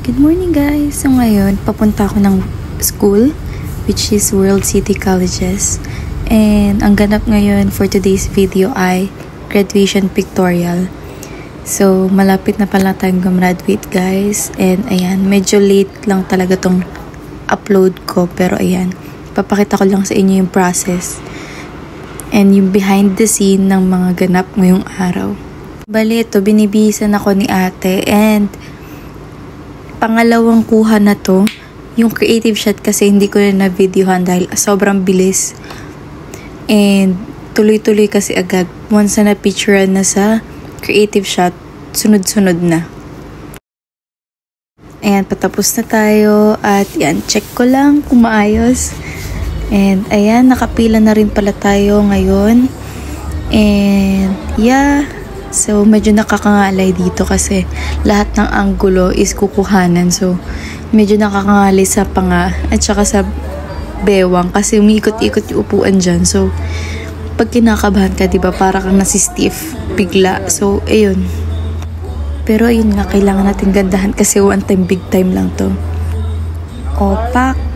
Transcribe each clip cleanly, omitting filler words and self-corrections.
Good morning guys! So ngayon, papunta ako ng school, which is World City Colleges. And ang ganap ngayon for today's video ay graduation pictorial. So malapit na pala tayong gumraduate guys. And ayan, medyo late lang talaga tong upload ko. Pero ayan, papakita ko lang sa inyo yung process. And yung behind the scene ng mga ganap ngayong araw. Bali ito, binibihisan ako ni ate and pangalawang kuha na to. Yung creative shot kasi hindi ko na na-videohan dahil sobrang bilis. And tuloy-tuloy kasi agad. Once na na-picturean na sa creative shot, sunod-sunod na. Ayan, patapos na tayo. At yan, check ko lang kung maayos. And ayan, nakapila na rin pala tayo ngayon. And yeah, so medyo nakakangalay dito kasi lahat ng anggulo is kukuhanan. So medyo nakakangalay sa panga at saka sa bewang kasi umiikot-ikot yung upuan dyan. So pag kinakabahan ka, diba, para kang nasi-stiff bigla. So ayun. Pero ayun nga, kailangan natin gandahan kasi one time, big time lang to. Opak.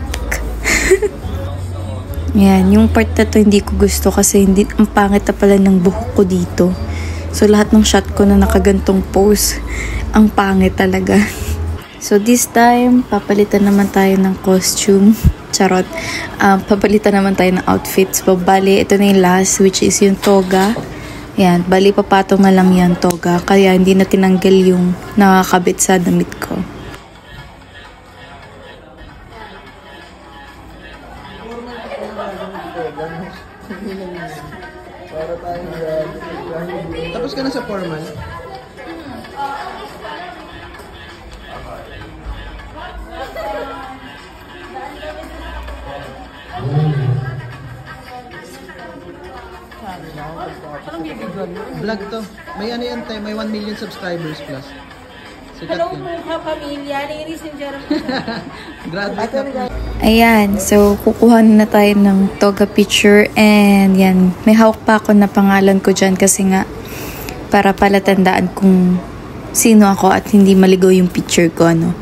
Yan, yung part na to hindi ko gusto kasi hindi, ang pangit na pala ng buhok ko dito. So, lahat ng shot ko na nakagantong pose, ang pangit talaga. So, this time, papalitan naman tayo ng costume. Charot. Papalitan naman tayo ng outfits. So, bali, ito na yung last, which is yung toga. Yan, bali, papatong na lang yan, toga. Kaya, hindi na tinanggal yung nakakabit sa damit ko. Tapos ka na sa formal? Vlog to. May ano yan tayo, may 1 million subscribers plus. Sikat hello yun. po pamilya, ladies and gentlemen. Graduate na po. Ayan, so kukuha na tayo ng toga picture and yan, may hawak pa ako na pangalan ko dyan kasi nga para palatandaan kung sino ako at hindi maligaw yung picture ko, ano.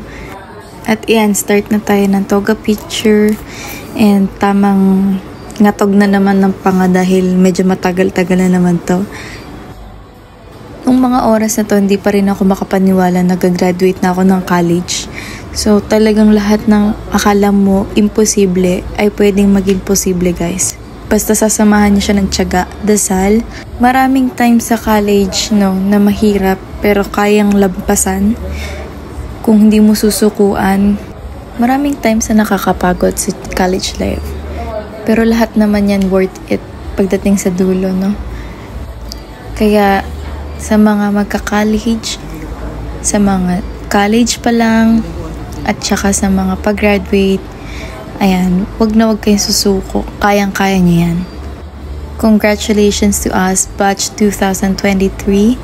At yan, start na tayo ng toga picture and tamang ngatog na naman ng panga dahil medyo matagal-tagal na naman to. Nung mga oras na to, hindi pa rin ako makapaniwala na gagraduate na ako ng college. So, talagang lahat ng akala mo imposible ay pwedeng maging posible, guys. Basta sasamahan niyo siya ng tiyaga, dasal. Maraming times sa college, no, na mahirap pero kayang lampasan. Kung hindi mo susukuan, maraming times na nakakapagod sa college life. Pero lahat naman yan worth it pagdating sa dulo, no? Kaya, sa mga magka-college, sa mga college pa lang, at saka sa mga pag-graduate, ayan, wag na wag kayong susuko. Kayang-kaya niyo yan. Congratulations to us, batch 2023.